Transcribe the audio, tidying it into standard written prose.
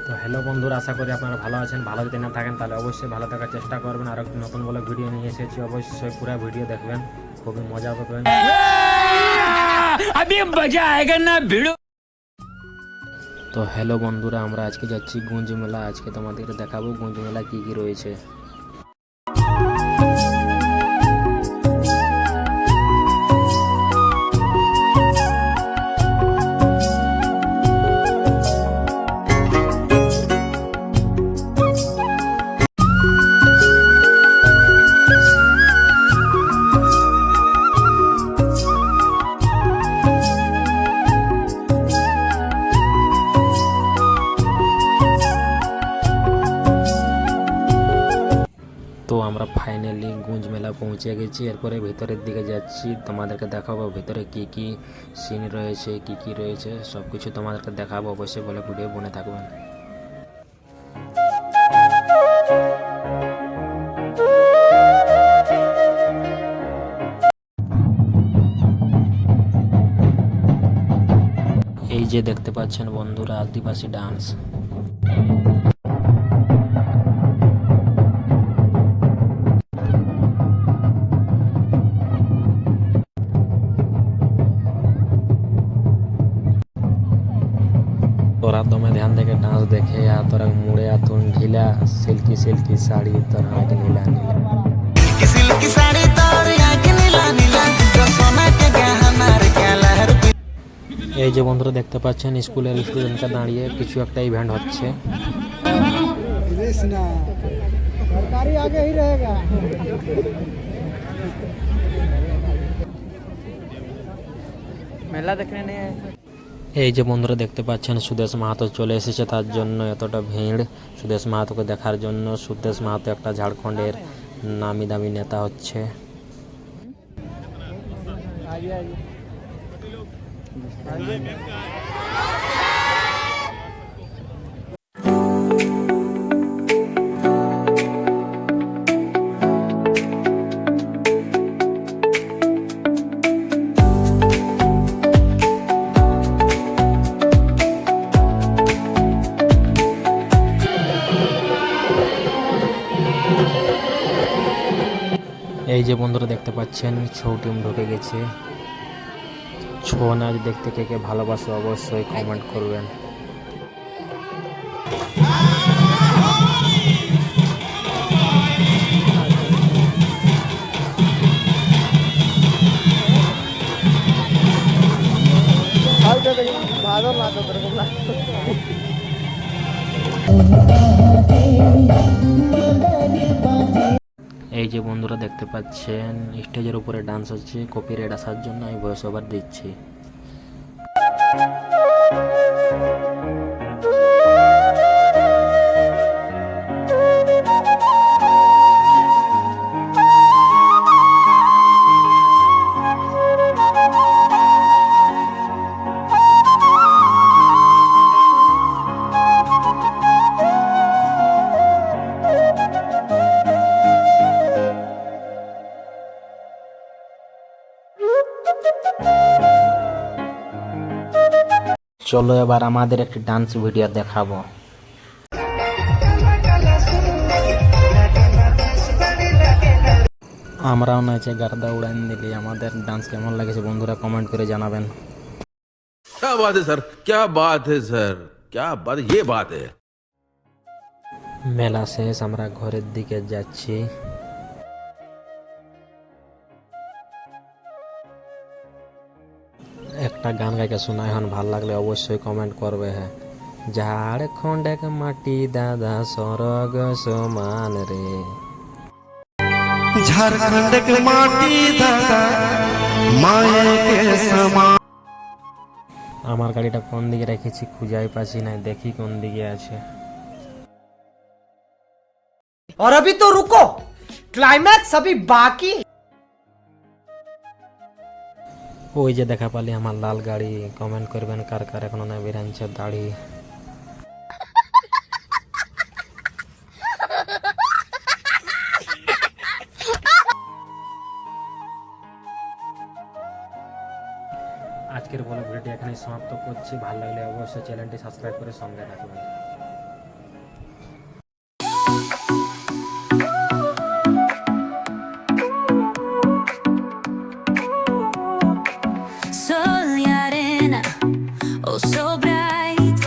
তো হ্যালো বন্ধুরা, আশা করি আপনারা ভালো আছেন। ভালো যদি না থাকেন তাহলে অবশ্যই ভালো থাকার চেষ্টা করবেন। আর একটি নতুন বলে ভিডিও নিয়ে এসেছি, অবশ্যই পুরো ভিডিও দেখবেন, খুবই মজা পাবেন। তো হ্যালো বন্ধুরা, আমরা আজকে যাচ্ছি গঞ্জ মেলা। আজকে তোমাদের দেখাবো গঞ্জ মেলা কী কী রয়েছে। তো আমরা ফাইনালি গঞ্জ মেলা পৌঁছে গেছি। এরপরে ভেতরের দিকে যাচ্ছি, তোমাদেরকে দেখাবো ভেতরে কি কি সিন রয়েছে, কি কি রয়েছে সব কিছু তোমাদেরকে দেখাবো। অবশ্যই বলে ভিডিও বনে থাকবেন। এই যে দেখতে পাচ্ছেন বন্ধুরা, আদিবাসী ডান্স। तोरा दमे ध्यान देके डांस देखे या तोरा मुड़े तुम ढीला सिल्की सिल्की साड़ी तोरा आँख नीला नीला। सिल्की साड़ी तोर आँख नीला नीला जो सोना के गहना रे क्या लहर। এই যে বন্ধুরা দেখতে পাচ্ছেন, স্কুলের স্টুডেন্টরা দাঁড়িয়ে কিছু একটা ইভেন্ট হচ্ছে। সরকারি আগে ही रहेगा। মেলা দেখনে নেই। এই যে বন্ধুরা দেখতে পাচ্ছেন, সুদেশ মাহাতো চলে এসেছে, তার জন্য এতটা ভিড় সুদেশ মাহাতোকে দেখার জন্য। সুদেশ মাহাতো একটা ঝাড়খণ্ডের নামি দামি নেতা হচ্ছে। এই যে বন্ধুরা দেখতে পাচ্ছেন, ছৌ টিম ঢুকে গেছে। ছৌ নাচ দেখতে কে কে ভালোবাসো অবশ্যই কমেন্ট করবেন। এই যে বন্ধুরা দেখতে পাচ্ছেন, স্টেজের উপরে ডান্স হচ্ছে। কপিরাইট আসার জন্য আমি ভয়েস ওভার দিচ্ছি। চলো এবার আমাদের একটি ডান্স ভিডিও দেখাবো। আমরাও নাচে গার্দা উড়ান দিলি। আমাদের ডান্স কেমন লাগেছে বন্ধুরা কমেন্ট করে জানাবেন। क्या बात है सर, क्या बात है सर, क्या बात, ये बात है। মেলা শেষ, আমরা ঘরের দিকে যাচ্ছি। একটা গান গাইকে শোনায়, এখন ভাল লাগলে অবশ্যই কমেন্ট করবে। হ্যাঁ, ঝাড়খণ্ড এক মাটি দাদা স্বর্গ সমান রে। झारखंड के माटी दादा माए के समान। আমার গাড়িটা কোন দিকে রেখেছি খুঁজাই পাচ্ছি না, দেখি কোন দিকে আছে। और अभी तो रुको, क्लाइमैक्स अभी बाकी। ওই যে দেখা পালি আমার লাল গাড়ি। কমেন্ট করবেন কার কার এখনো না বেরাঞ্চে দাড়ি। আজকের বলে ভিডিওটি এখানে সমাপ্ত করছি। ভালো লাগলে অবশ্যই চ্যানেলটি সাবস্ক্রাইব করে সঙ্গে থাকবেন। closer.